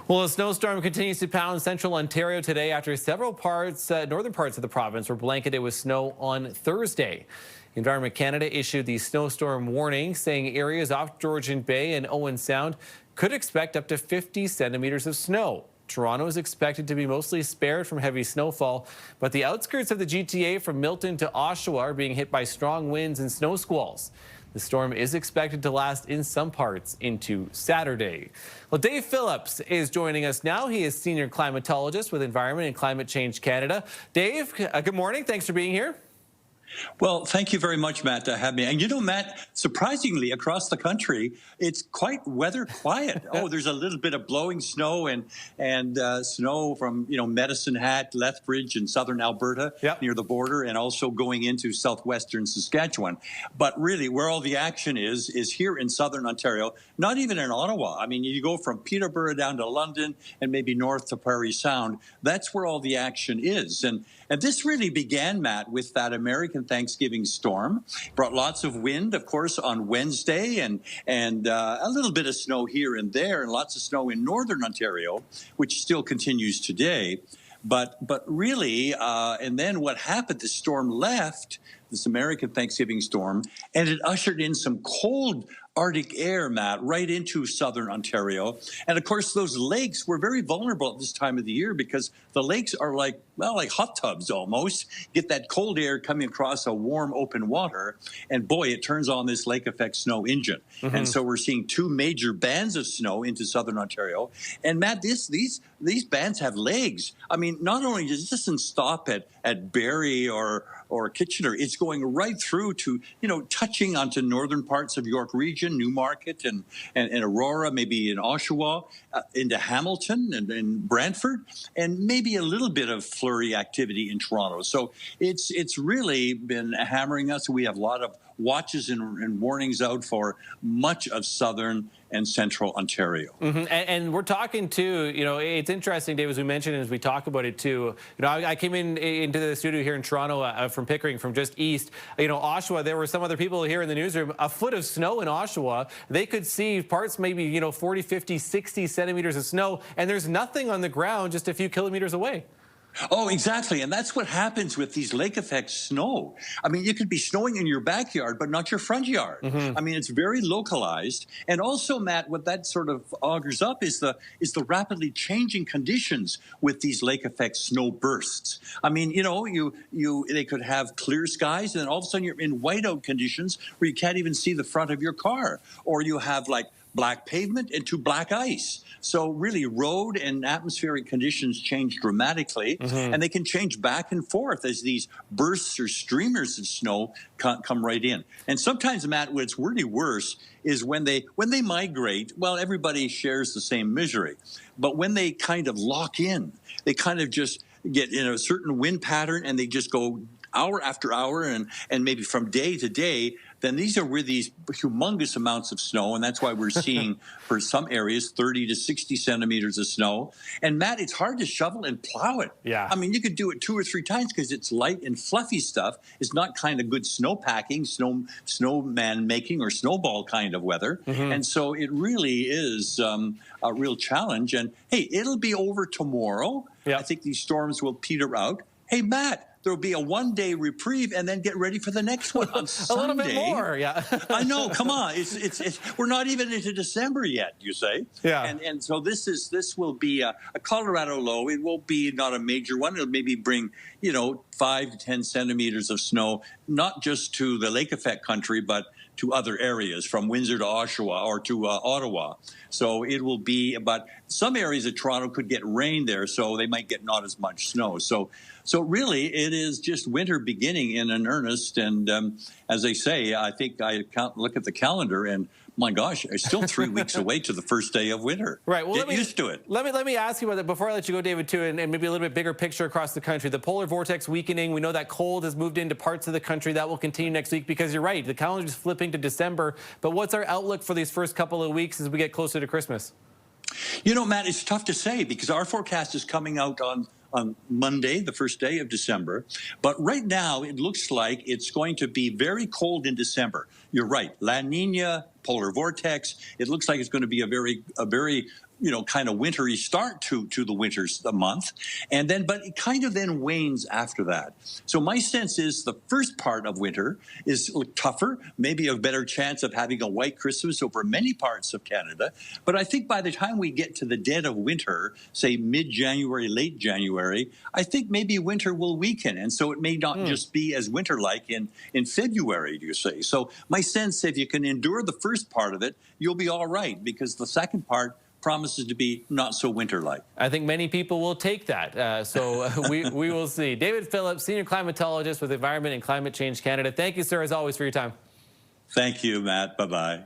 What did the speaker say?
Well, a snowstorm continues to pound central Ontario today after several northern parts of the province were blanketed with snow on Thursday. Environment Canada issued the snowstorm warning, saying areas off Georgian Bay and Owen Sound could expect up to 50 centimeters of snow. Toronto is expected to be mostly spared from heavy snowfall, but the outskirts of the GTA from Milton to Oshawa are being hit by strong winds and snow squalls. The storm is expected to last in some parts into Saturday. Well, Dave Phillips is joining us now. He is senior climatologist with Environment and Climate Change Canada. Dave, good morning. Thanks for being here. Well, thank you very much, Matt, to have me. And you know, Matt, surprisingly, across the country, it's quite weather quiet. There's a little bit of blowing snow and snow from, Medicine Hat, Lethbridge, and southern Alberta near the border, and also going into southwestern Saskatchewan. But really, where all the action is here in southern Ontario, not even in Ottawa. I mean, you go from Peterborough down to London and maybe north to Prairie Sound. That's where all the action is. And this really began, Matt, with that American Thanksgiving storm. Brought lots of wind, of course, on Wednesday, and a little bit of snow here and there, and lots of snow in northern Ontario, which still continues today. But really, and then what happened, the storm left, this American Thanksgiving storm, and it ushered in some cold Arctic air, Matt, right into southern Ontario. And of course, those lakes were very vulnerable at this time of the year because the lakes are like hot tubs almost. Get that cold air coming across a warm open water, and boy, it turns on this lake effect snow engine. And so we're seeing two major bands of snow into southern Ontario. And Matt, these bands have legs. I mean, not only does it doesn't stop at Barrie or Kitchener, it's going right through to, touching onto northern parts of York Region, Newmarket and Aurora, maybe in Oshawa, into Hamilton and in Brantford, and maybe a little bit of flurry activity in Toronto. So it's really been hammering us. We have a lot of watches and warnings out for much of southern and central Ontario. And we're talking too, it's interesting, Dave, as we mentioned, as we talk about it too, I came into the studio here in Toronto from Pickering, from just east, Oshawa, there were some other people here in the newsroom, a foot of snow in Oshawa. They could see parts maybe, 40, 50, 60 centimeters of snow, and there's nothing on the ground just a few kilometers away. Oh, exactly. And that's what happens with these lake effect snow. I mean, you could be snowing in your backyard, but not your front yard. I mean, it's very localized. And also, Matt, what that sort of augurs up is the rapidly changing conditions with these lake effect snow bursts. I mean, they could have clear skies, and then all of a sudden you're in whiteout conditions where you can't even see the front of your car. Or you have like black pavement into black ice. So really, road and atmospheric conditions change dramatically, and they can change back and forth as these bursts or streamers of snow come right in. And sometimes, Matt, what's really worse is when they migrate. Well, everybody shares the same misery, but when they kind of lock in, they kind of just get in a certain wind pattern, and they just go hour after hour and maybe from day to day, then these are where these humongous amounts of snow, and that's why we're seeing, for some areas, 30 to 60 centimeters of snow. And, Matt, it's hard to shovel and plow it. Yeah. I mean, you could do it 2 or 3 times because it's light and fluffy stuff. It's not kind of good snow packing, snowman making, or snowball kind of weather. And so it really is a real challenge. And, hey, it'll be over tomorrow. I think these storms will peter out. Hey, Matt, there'll be a one-day reprieve, and then get ready for the next one on Sunday. A little bit more, yeah. I know. Come on, we're not even into December yet. You say, And so this will be a Colorado low. It will be not a major one. It'll maybe bring 5 to 10 centimeters of snow, not just to the lake effect country, but to other areas, from Windsor to Oshawa or to Ottawa. So it will be, but some areas of Toronto could get rain there, so they might get not as much snow. So really, it is just winter beginning in earnest. And as I say, I think I look at the calendar, and my gosh, it's still 3 weeks away to the first day of winter. Right. Well, get used to it. Let me ask you about that before I let you go, David, too, and maybe a little bit bigger picture across the country. The polar vortex weakening. We know that cold has moved into parts of the country. That will continue next week, because you're right, the calendar is flipping to December. But what's our outlook for these first couple of weeks as we get closer to Christmas? Matt, it's tough to say because our forecast is coming out on Monday, the first day of December. But right now, it looks like it's going to be very cold in December. You're right. La Nina, polar vortex. It looks like it's going to be a very kind of wintry start to the winter's the month, and then but it kind of then wanes after that. So my sense is the first part of winter is tougher, maybe a better chance of having a white Christmas over many parts of Canada. But I think by the time we get to the dead of winter, say mid-January, late January, I think maybe winter will weaken, and so it may not just be as winter-like in February, you say. So my sense, if you can endure the first part of it, you'll be all right, because the second part promises to be not so winter-like. I think many people will take that. So we will see. David Phillips, Senior Climatologist with Environment and Climate Change Canada. Thank you, sir, as always, for your time. Thank you, Matt. Bye-bye.